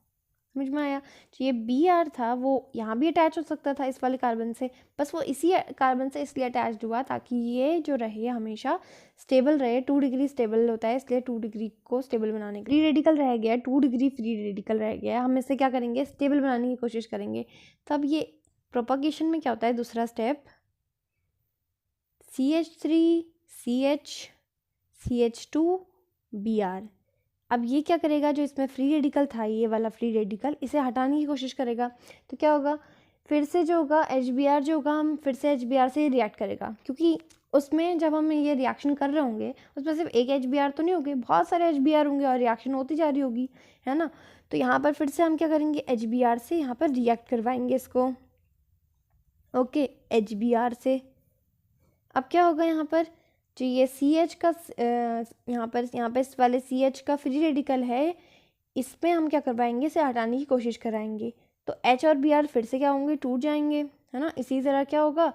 समझ में आया। जो ये Br था वो यहाँ भी अटैच हो सकता था इस वाले कार्बन से, बस वो इसी कार्बन से इसलिए अटैच्ड हुआ ताकि ये जो रहे हमेशा स्टेबल रहे, 2 डिग्री स्टेबल होता है, इसलिए 2 डिग्री को स्टेबल बनाने के लिए फ्री रेडिकल रह गया, 2 डिग्री फ्री रेडिकल रह गया, हम इसे क्या करेंगे, स्टेबल बनाने की कोशिश करेंगे। तब ये प्रोपागेशन में क्या होता है, दूसरा स्टेप, CH3CH CH2 Br। अब ये क्या करेगा, जो इसमें फ्री रेडिकल था, ये वाला फ्री रेडिकल, इसे हटाने की कोशिश करेगा। तो क्या होगा, फिर से जो होगा HBr जो होगा, हम फिर से HBr से रिएक्ट करेगा, क्योंकि उसमें जब हम ये रिएक्शन कर रहे होंगे उसमें सिर्फ एक HBr तो नहीं होंगे, बहुत सारे HBr होंगे और रिएक्शन होती जा रही होगी, है ना। तो यहाँ पर फिर से हम क्या करेंगे, HBr से यहाँ पर रिएक्ट करवाएंगे इसको, ओके, HBr से। अब क्या होगा, यहाँ पर जो ये CH का यहाँ पर इस वाले CH का फ्री रेडिकल है, इसमें हम क्या करवाएंगे, इसे हटाने की कोशिश कराएंगे। तो H और Br फिर से क्या होंगे, टूट जाएंगे, है ना। इसी तरह क्या होगा,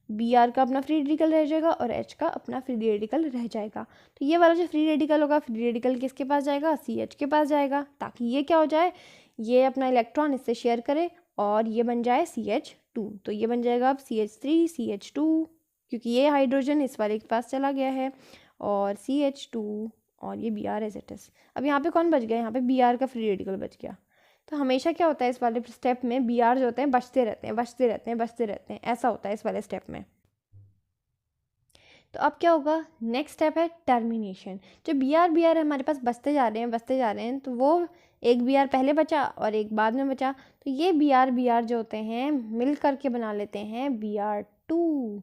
Br का अपना फ्री रेडिकल रह जाएगा और H का अपना फ्री रेडिकल रह जाएगा। तो ये वाला जो फ्री रेडिकल होगा, फ्री रेडिकल किसके पास जाएगा, CH के पास जाएगा, ताकि ये क्या हो जाए, ये अपना इलेक्ट्रॉन इससे शेयर करे और ये बन जाए CH2। तो ये बन जाएगा अब CH3 CH2, क्योंकि ये हाइड्रोजन इस वाले के पास चला गया है, और CH2 और ये Br एज इट इज। अब यहाँ पे कौन बच गया, यहाँ पे Br का फ्री रेडिकल बच गया। तो हमेशा क्या होता है इस वाले स्टेप में, Br जो होते हैं बचते रहते हैं, ऐसा होता है इस वाले स्टेप में। तो अब क्या होगा, नेक्स्ट स्टेप है टर्मिनेशन। जो बी आर हमारे पास बचते जा रहे हैं, तो वो एक बी आर पहले बचा और एक बाद में बचा, तो ये बी आर जो होते हैं मिल करके बना लेते हैं Br2,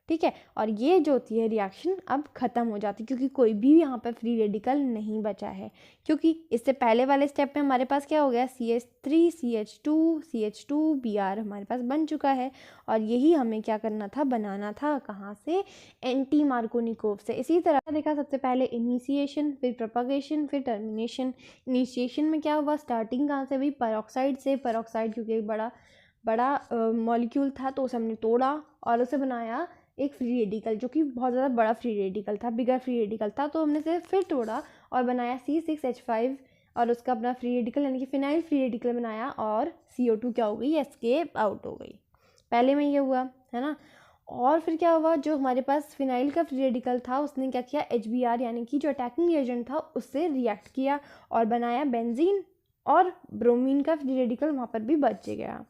ठीक है। और ये जो होती है रिएक्शन अब ख़त्म हो जाती है, क्योंकि कोई भी यहाँ पर फ्री रेडिकल नहीं बचा है, क्योंकि इससे पहले वाले स्टेप में हमारे पास क्या हो गया, CH3 CH2 Br हमारे पास बन चुका है। और यही हमें क्या करना था, बनाना था, कहाँ से, एंटी मार्कोनिकोव से। इसी तरह देखा, सबसे पहले इनिशिएशन, फिर प्रोपगेशन, फिर टर्मिनेशन। इनिशिएशन में क्या हुआ, स्टार्टिंग कहाँ से हुई, पेरोक्साइड से। पेरोक्साइड क्योंकि एक बड़ा मॉलिक्यूल था, तो उसे हमने तोड़ा और उसे बनाया एक फ्री रेडिकल, जो कि बहुत ज़्यादा बड़ा फ्री रेडिकल था, बिगर फ्री रेडिकल था, तो हमने इसे फिर तोड़ा और बनाया C6H5 और उसका अपना फ्री रेडिकल यानी कि फिनाइल फ्री रेडिकल बनाया, और CO2 क्या हो गई, एस्केप आउट हो गई। पहले में ये हुआ है ना। और फिर क्या हुआ, जो हमारे पास फिनाइल का फ्री रेडिकल था उसने क्या किया, HBr यानी कि जो अटैकिंग एजेंट था उससे रिएक्ट किया और बनाया बेंजीन, और ब्रोमीन का फ्री रेडिकल वहाँ पर भी बच गया।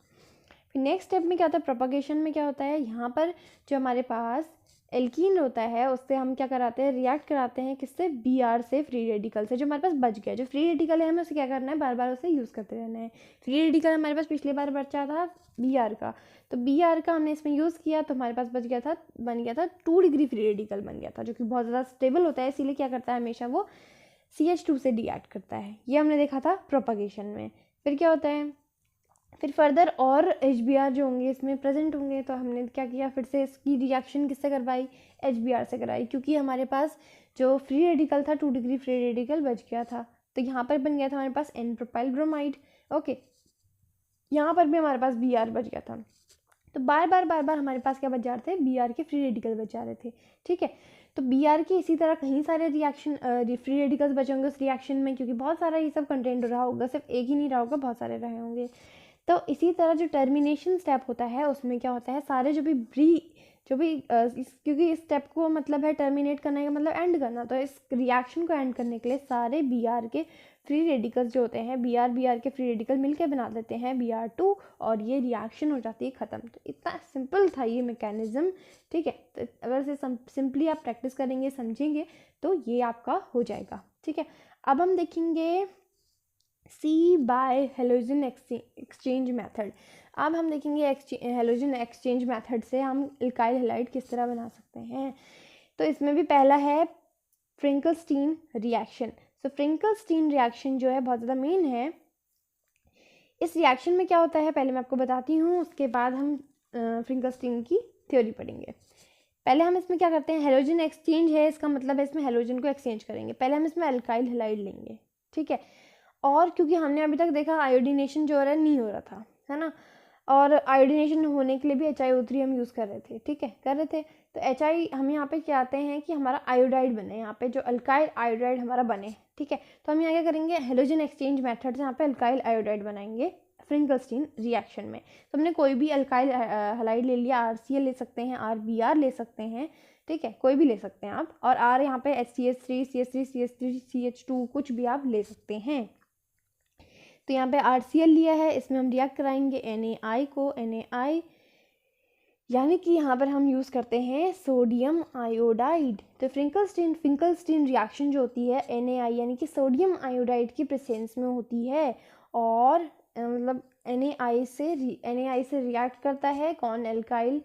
फिर नेक्स्ट स्टेप में क्या होता है, प्रोपगेशन में क्या होता है, यहाँ पर जो हमारे पास एल्कीन होता है उससे हम क्या कराते हैं, रिएक्ट कराते हैं, किससे, Br से, फ्री रेडिकल से, जो हमारे पास बच गया। जो फ्री रेडिकल है हमें उसे क्या करना है, बार बार उसे यूज़ करते रहना है। फ्री रेडिकल हमारे पास पिछली बार बचा था Br का, तो Br का हमने इसमें यूज़ किया, तो हमारे पास बन गया था 2 डिग्री फ्री रेडिकल बन गया था, जो कि बहुत ज़्यादा स्टेबल होता है, इसीलिए क्या करता है, हमेशा वो CH2 से रिएक्ट करता है। ये हमने देखा था प्रोपगेशन में। फिर क्या होता है, फिर फर्दर और HBr जो होंगे इसमें प्रेजेंट होंगे, तो हमने क्या किया, फिर से इसकी रिएक्शन किससे करवाई, HBr से कराई, क्योंकि हमारे पास जो फ्री रेडिकल था 2 डिग्री फ्री रेडिकल बच गया था, तो यहाँ पर बन गया था हमारे पास N प्रोपाइल ब्रोमाइड। ओके, यहाँ पर भी हमारे पास Br बच गया था, तो बार बार हमारे पास क्या बच जा रहे थे, Br के फ्री रेडिकल बच जा रहे थे, ठीक है। तो Br के इसी तरह कहीं सारे रिएक्शन फ्री रेडिकल्स बचे होंगे उस रिएक्शन में, क्योंकि बहुत सारा ये सब कंटेंट रहा होगा, सिर्फ एक ही नहीं रहा होगा, बहुत सारे रहे होंगे। तो इसी तरह जो टर्मिनेशन स्टेप होता है उसमें क्या होता है, सारे क्योंकि इस स्टेप को मतलब है टर्मिनेट करने का मतलब एंड करना, तो इस रिएक्शन को एंड करने के लिए सारे Br के फ्री रेडिकल्स जो होते हैं, Br के फ्री रेडिकल मिलकर बना देते हैं Br2, और ये रिएक्शन हो जाती है ख़त्म। तो इतना सिंपल था ये मैकेनिज्म, ठीक है। तो अगर इसे सिंपली आप प्रैक्टिस करेंगे, समझेंगे, तो ये आपका हो जाएगा, ठीक है। अब हम देखेंगे C bye halogen exchange method. अब हम देखेंगे हेलोजन एक्सचेंज मेथड से हम एल्काइल हैलाइड किस तरह बना सकते हैं। तो इसमें भी पहला है फ्रिंकलस्टीन रिएक्शन। सो फ्रिंकलस्टीन रिएक्शन जो है बहुत ज़्यादा मेन है। इस रिएक्शन में क्या होता है पहले मैं आपको बताती हूँ, उसके बाद हम फ्रिंकलस्टीन की थ्योरी पढ़ेंगे। पहले हम इसमें क्या करते हैं, हेलोजन एक्सचेंज है, इसका मतलब है इसमें हेलोजन को एक्सचेंज करेंगे। पहले हम इसमें एल्काइल हैलाइड लेंगे, ठीक है। और क्योंकि हमने अभी तक देखा आयोडीनेशन जो हो रहा है नहीं हो रहा था, है ना, और आयोडीनेशन होने के लिए भी HiO3 हम यूज़ कर रहे थे, ठीक है, कर रहे थे। तो HI हम यहाँ पे चाहते हैं कि हमारा आयोडाइड बने, यहाँ पे जो अल्काइल आयोडाइड हमारा बने, ठीक है। तो हम यहाँ क्या करेंगे, हेलोजन एक्सचेंज मेथड से यहाँ पे अल्काइल आयोडाइड बनाएंगे फ्रिंकलस्टीन रिएक्शन में। तो हमने कोई भी अल्काइल हैलाइड ले लिया, RCl ले सकते हैं, RBr ले सकते हैं, ठीक है, कोई भी ले सकते हैं आप, और R यहाँ पे CH3 CH2 कुछ भी आप ले सकते हैं। तो यहाँ पे RCl लिया है, इसमें हम रिएक्ट कराएंगे NaI को, NaI यानी कि यहाँ पर हम यूज़ करते हैं सोडियम आयोडाइड। तो फ्रिंकलस्टीन रिएक्शन जो होती है NaI यानी कि सोडियम आयोडाइड की प्रेजेंस में होती है, और मतलब NaI से रिएक्ट करता है कौन, एल्काइल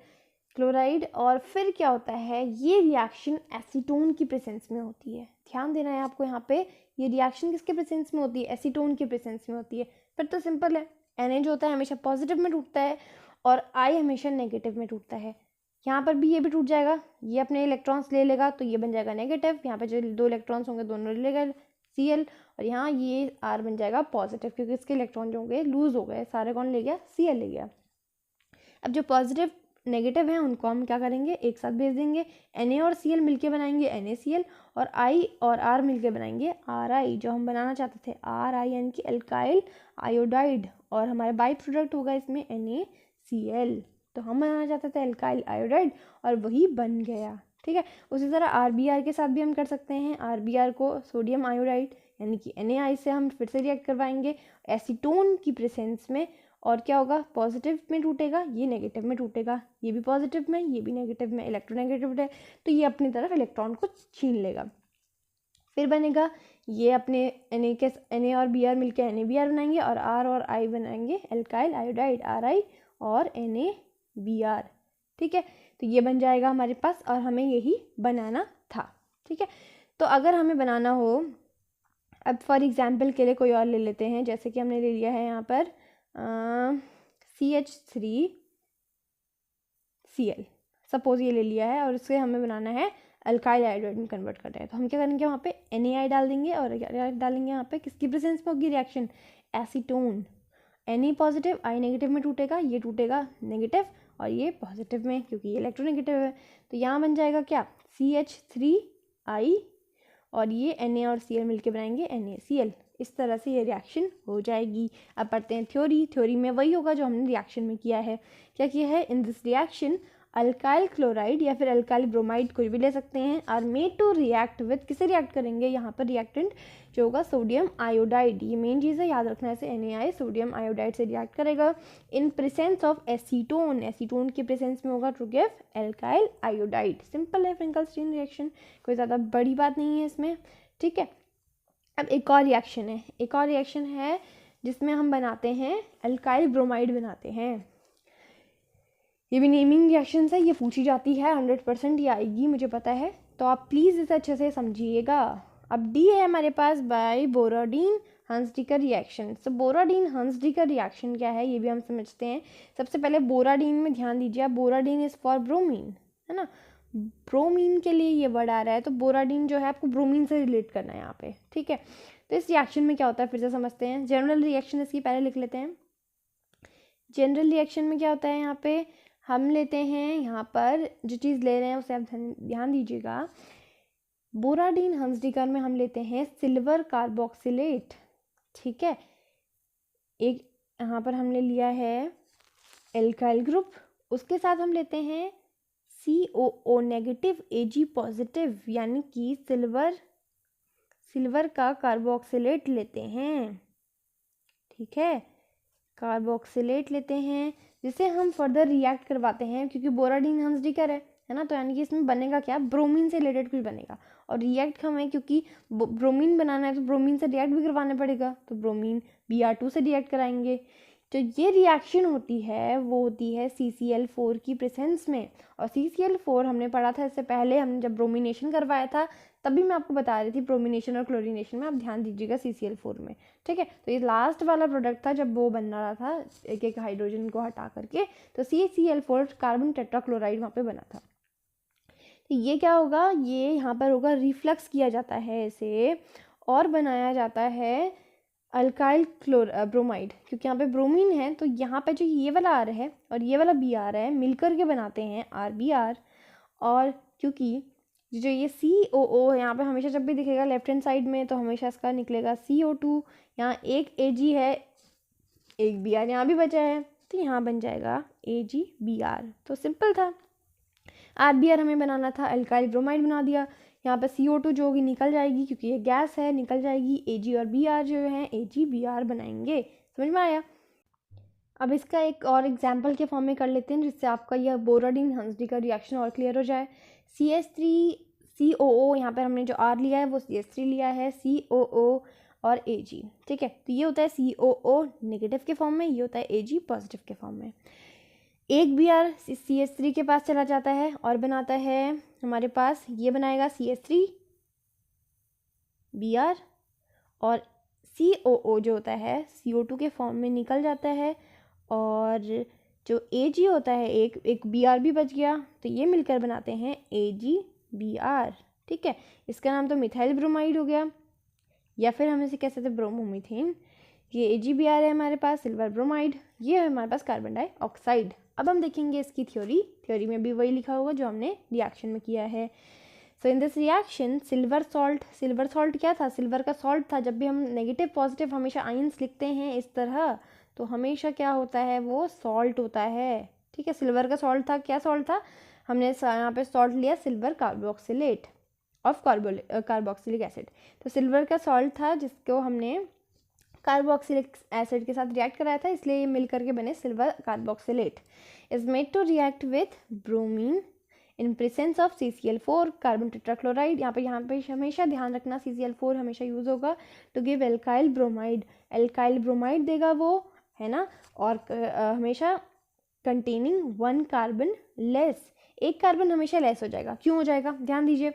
क्लोराइड, और फिर क्या होता है, ये रिएक्शन एसीटोन की प्रेजेंस में होती है। ध्यान देना है आपको, यहाँ पे ये रिएक्शन किसके प्रेजेंस में होती है, एसीटोन की प्रेजेंस में होती है। फिर तो सिंपल है, Na जो होता है हमेशा पॉजिटिव में टूटता है और I हमेशा नेगेटिव में टूटता है। यहाँ पर भी ये भी टूट जाएगा, ये अपने इलेक्ट्रॉन्स ले लेगा तो ये बन जाएगा नेगेटिव, यहाँ पे जो 2 इलेक्ट्रॉन्स होंगे दोनों ले लेगा Cl, और यहाँ ये R बन जाएगा पॉजिटिव, क्योंकि इसके इलेक्ट्रॉन जो होंगे लूज हो गए, सारे कौन ले गया, Cl ले गया। अब जो पॉजिटिव नेगेटिव हैं उनको हम क्या करेंगे, एक साथ भेज देंगे, Na और Cl मिलके बनाएंगे NaCl, और I और R मिलके बनाएंगे Ri, जो हम बनाना चाहते थे Ri यानी कि एल्काइल आयोडाइड, और हमारा बाई प्रोडक्ट होगा इसमें NaCl। तो हम बनाना चाहते थे एल्काइल आयोडाइड और वही बन गया, ठीक है। उसी तरह RBr के साथ भी हम कर सकते हैं, RBr को सोडियम आयोडाइड यानी कि NaI से हम फिर से रिएक्ट करवाएंगे एसीटोन की प्रेजेंस में, और क्या होगा, पॉजिटिव में टूटेगा, ये नेगेटिव में टूटेगा, ये भी पॉजिटिव में, ये भी नेगेटिव में, इलेक्ट्रोनेगेटिव है तो ये अपनी तरफ इलेक्ट्रॉन को छीन लेगा। फिर बनेगा ये अपने Na और Br मिलकर NaBr बनाएंगे और R और I बनाएंगे एल्काइल आयोडाइड Ri और NaBr। ठीक है, तो ये बन जाएगा हमारे पास और हमें यही बनाना था। ठीक है, तो अगर हमें बनाना हो, अब फॉर एग्जांपल के लिए कोई और ले लेते हैं, जैसे कि हमने ले लिया है यहाँ पर CH3Cl, सपोज ये ले लिया है और इससे हमें बनाना है अल्काइल आयोडाइड में कन्वर्ट कर रहे हैं, तो हम क्या करेंगे, वहाँ पे NaI डाल देंगे और क्या डालेंगे यहाँ पे, किसकी प्रेजेंस में होगी reaction, acetone. Na positive I negative में टूटेगा, ये टूटेगा नेगेटिव और ये पॉजिटिव में क्योंकि ये इलेक्ट्रोनेगेटिव है। तो यहाँ बन जाएगा क्या, CH3I और ये Na और Cl मिलके बनाएंगे NaCl। इस तरह से ये रिएक्शन हो जाएगी। अब पढ़ते हैं थ्योरी में वही होगा जो हमने रिएक्शन में किया है। क्या किया है, in this reaction alkyl chloride या फिर अल्काइल ब्रोमाइड कोई भी ले सकते हैं, are made to react with, किसे रिएक्ट करेंगे, यहाँ पर रिएक्टेंट जो होगा सोडियम आयोडाइड, ये मेन चीज़ है, याद रखना है इसे, NaI सोडियम आयोडाइड से रिएक्ट करेगा in presence of acetone, acetone के प्रेजेंस में होगा to give alkyl iodide. Simple है फ्रेंकल-स्टीन रिएक्शन, कोई ज़्यादा बड़ी बात नहीं है इसमें। ठीक है, अब एक और रिएक्शन है जिसमें हम बनाते हैं अल्काइल ब्रोमाइड बनाते हैं। ये भी नेमिंग रिएक्शन है, ये पूछी जाती है 100% ये आएगी मुझे पता है, तो आप प्लीज़ इसे अच्छे से समझिएगा। अब डी है हमारे पास बाय बोरोडीन हंसडीकर रिएक्शन। सो बोरोडीन हंसडीकर रिएक्शन क्या है ये भी हम समझते हैं। सबसे पहले बोराडीन में ध्यान दीजिए, बोराडीन इज़ फॉर ब्रोमीन, है ना, ब्रोमीन के लिए ये वर्ड आ रहा है, तो बोराडीन जो है आपको ब्रोमीन से रिलेट करना है यहाँ पे। ठीक है, तो इस रिएक्शन में क्या होता है फिर से समझते हैं। जनरल रिएक्शन इसकी पहले लिख लेते हैं। जनरल रिएक्शन में क्या होता है, यहाँ पे हम लेते हैं, यहाँ पर जो चीज़ ले रहे हैं उसे आप ध्यान दीजिएगा। बोराडीन हंसडीकर में हम लेते हैं सिल्वर कार्बोक्सिलेट। ठीक है, एक यहाँ पर हमने लिया है एल्काइल ग्रुप, उसके साथ हम लेते हैं COO नेगेटिव Ag पॉजिटिव, यानी कि सिल्वर का कार्बोक्सिलेट लेते हैं। ठीक है, कार्बोक्सिलेट लेते हैं जिसे हम फर्दर रिएक्ट करवाते हैं, क्योंकि बोराडीन हंसडीकर है ना, तो यानी कि इसमें बनेगा क्या, ब्रोमीन से रिलेटेड कुछ बनेगा और रिएक्ट हमें क्योंकि ब्रोमीन बनाना है तो ब्रोमीन से रिएक्ट भी करवाना पड़ेगा, तो ब्रोमीन Br2 से रिएक्ट कराएंगे। तो ये रिएक्शन होती है वो होती है CCl4 की प्रेजेंस में, और CCl4 हमने पढ़ा था इससे पहले, हमने जब ब्रोमिनेशन करवाया था तभी मैं आपको बता रही थी ब्रोमिनेशन और क्लोरीनेशन में, आप ध्यान दीजिएगा CCl4 में। ठीक है, तो ये लास्ट वाला प्रोडक्ट था जब वो बन रहा था एक एक हाइड्रोजन को हटा करके, तो CCl4 कार्बन टेट्राक्लोराइड वहाँ पे बना था। तो ये क्या होगा, ये यहाँ पर होगा रिफ्लक्स किया जाता है इसे और बनाया जाता है अल्काइल ब्रोमाइड, क्योंकि यहाँ पे ब्रोमीन है तो यहाँ पे जो ये वाला आर है और ये वाला बी आर है मिलकर के बनाते हैं RBr, और क्योंकि जो ये COO यहाँ पे हमेशा जब भी दिखेगा लेफ्ट हैंड साइड में तो हमेशा इसका निकलेगा CO2, यहाँ एक Ag है एक Br यहाँ भी बचा है तो यहाँ बन जाएगा AgBr। तो सिंपल था, RBr हमें बनाना था, अल्काइल ब्रोमाइड बना दिया, यहाँ पे CO2 जो होगी निकल जाएगी क्योंकि ये गैस है, निकल जाएगी, Ag और Br जो है AgBr बनाएंगे। समझ में आया। अब इसका एक और एग्जाम्पल के फॉर्म में कर लेते हैं जिससे आपका यह बोराडीन हंसडीकर रिएक्शन और क्लियर हो जाए। CH3COO, यहाँ पर हमने जो R लिया है वो CH3 लिया है, COO और Ag। ठीक है, तो ये होता है COO नेगेटिव के फॉर्म में, ये होता है Ag पॉजिटिव के फॉर्म में। एक Br CH3 के पास चला जाता है और बनाता है हमारे पास, ये बनाएगा CH3Br, और COO जो होता है CO2 के फॉर्म में निकल जाता है, और जो Ag होता है एक Br भी बच गया तो ये मिलकर बनाते हैं AgBr। ठीक है, इसका नाम तो मिथाइल ब्रोमाइड हो गया, या फिर हम इसे कह सकते हैं ब्रोमोमीथेन। ये AgBr है हमारे पास सिल्वर ब्रोमाइड, ये है हमारे पास कार्बन डाइऑक्साइड। अब हम देखेंगे इसकी थ्योरी में भी वही लिखा होगा जो हमने रिएक्शन में किया है। So in this reaction silver salt क्या था, सिल्वर का सॉल्ट था। जब भी हम नेगेटिव पॉजिटिव हमेशा आयंस लिखते हैं इस तरह तो हमेशा क्या होता है, वो सॉल्ट होता है। ठीक है, सिल्वर का सॉल्ट था, क्या सॉल्ट था, हमने यहाँ पे सॉल्ट लिया silver carboxylate of carboxylic acid, तो सिल्वर का सॉल्ट था जिसको हमने कार्बोक्सिलिक एसिड के साथ रिएक्ट कराया था, इसलिए ये मिल करके बने silver carboxylate. Is made to react with bromine in presence of CCl4 carbon tetrachloride. यहाँ पे हमेशा ध्यान रखना CCl4 हमेशा यूज़ होगा to give alkyl bromide, alkyl bromide देगा वो, है ना। और हमेशा कंटेनिंग 1 कार्बन लेस, एक कार्बन हमेशा लेस हो जाएगा। क्यों हो जाएगा, ध्यान दीजिए,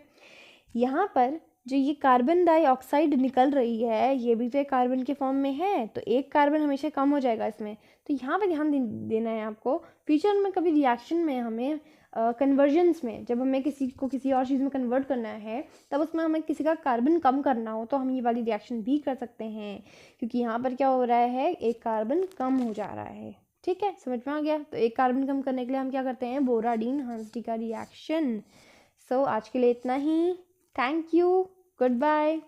यहाँ पर जो ये कार्बन डाइऑक्साइड निकल रही है ये भी तो एक कार्बन के फॉर्म में है, तो एक कार्बन हमेशा कम हो जाएगा इसमें। तो यहाँ पे ध्यान देना है आपको, फ्यूचर में कभी रिएक्शन में हमें कन्वर्जन्स में जब हमें किसी को किसी और चीज़ में कन्वर्ट करना है, तब उसमें हमें किसी का कार्बन कम करना हो तो हम ये वाली रिएक्शन भी कर सकते हैं, क्योंकि यहाँ पर क्या हो रहा है, एक कार्बन कम हो जा रहा है। ठीक है, समझ में आ गया। तो एक कार्बन कम करने के लिए हम क्या करते हैं, बोराडीन हांस्टी का रिएक्शन। सो आज के लिए इतना ही। Thank you, good bye.